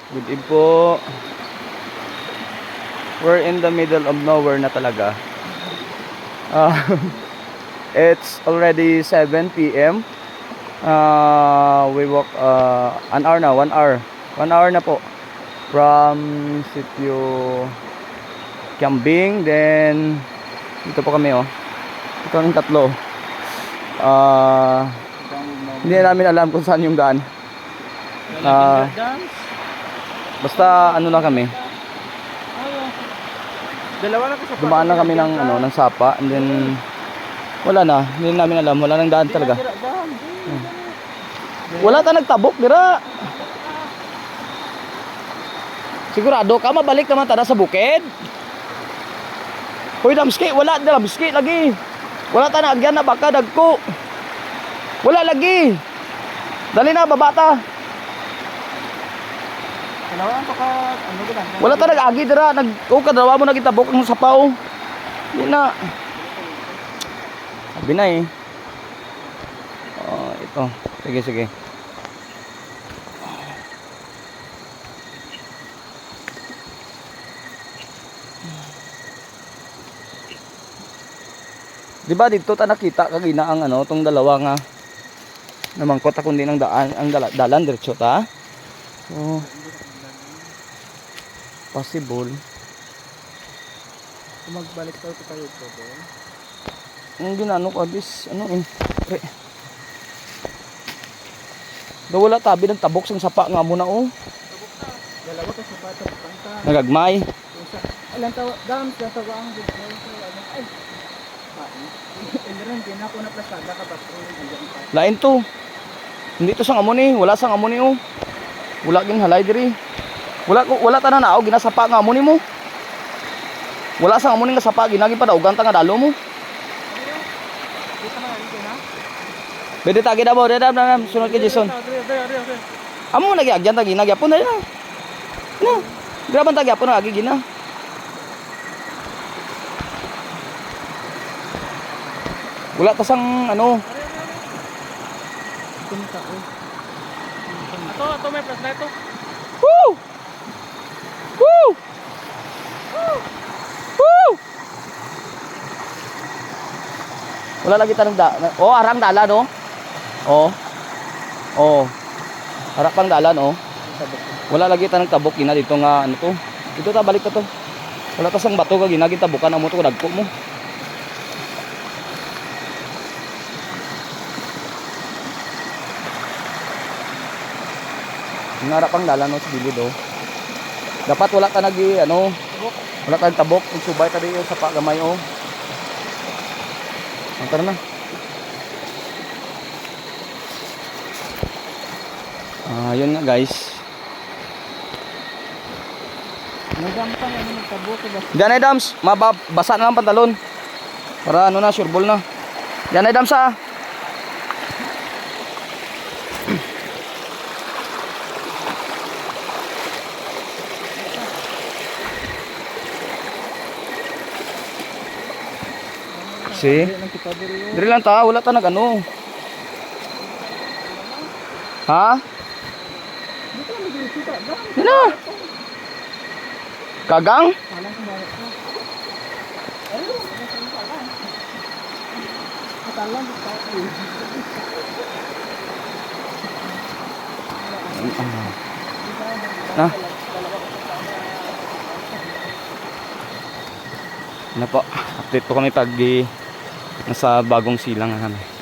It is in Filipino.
Good eve po. We're in the middle of nowhere na talaga. Uh, it's already 7 p.m. We walk an hour na, 1 hour. 1 hour na po from Sitio Kiambing. Then dito po kami, oh. Ito ang tatlo. Hindi namin alam kung saan yung daan. Basta ano na kami. Dumaan na kami ng ano, ng sapa, and then wala na, hindi namin alam, wala nang daan talaga. Wala ta nagtabok dira. Sigurado ka mabalik naman tada sa bukid? Hoy, damski, wala damski lagi. Wala ta na agyan na baka dagko. Wala lagi. Dali na babata. Wala ta nag-agi dira, kadalawa mo nagitabok ang sapaw. Di na. Sabi na eh. Oh, ito. Sige, sige. Di ba dito ta nakita kagina ang ano, tong dalawa nga namangkot ako din ang daan, ang dalan diretso ta. So, possible. Kung magbalik tayo ito doon. Ang ginano ko this ano eh. Daw wala tabi ng tabok sang sapa nga muna oh. Tabok na. Dalawa ka sapa ta pangka. Nagagmay. Alam taw dam sa tawaang dito ay. Enderan din ako na plasada ka patron andiyan pa. Lain to. Hindi to sang amo ni, wala sang amo ni oh. Wala ging halay diri. Wala ta na nao ginasapa nga amo ni mo. Wala sang amo ni nga sapa ginagi pa daugan ta nga dalo mo. Dito na dito na. Pwede tagi na mo, dam sunod kay Jason. Amo lagi agyan tagi nagyapon na. No. Graban tagi apon lagi gina. Wala ta sang ano. Ato may plasda ito. Woo! Woo! Woo! Wala lagi tanong oh, arang dalan oh. Oh. Oh. Harap pang dalan oh. Wala lagi tanong tabok ina dito nga ano to. Dito ta balik ta to. Wala ta sang bato ka ginagi tabukan amo to dagko mo. Harap pang dalan oh sa gilid oh. Dapat wala ta nagi ano. Wala tayong tabok, subay ta diyo sa pagamay oh. Tara na. Yun nga guys. Nagampang ano nagtabok ba? Diyan ay dams, mabasa na ang pantalon. Para ano na, sureball na. Diyan ay dams ah. Si? Diri lang ta, wala ta nagano. Ha? Dina. Kagang? Na. Ano po, update po kami pag nasa bagong silang kami.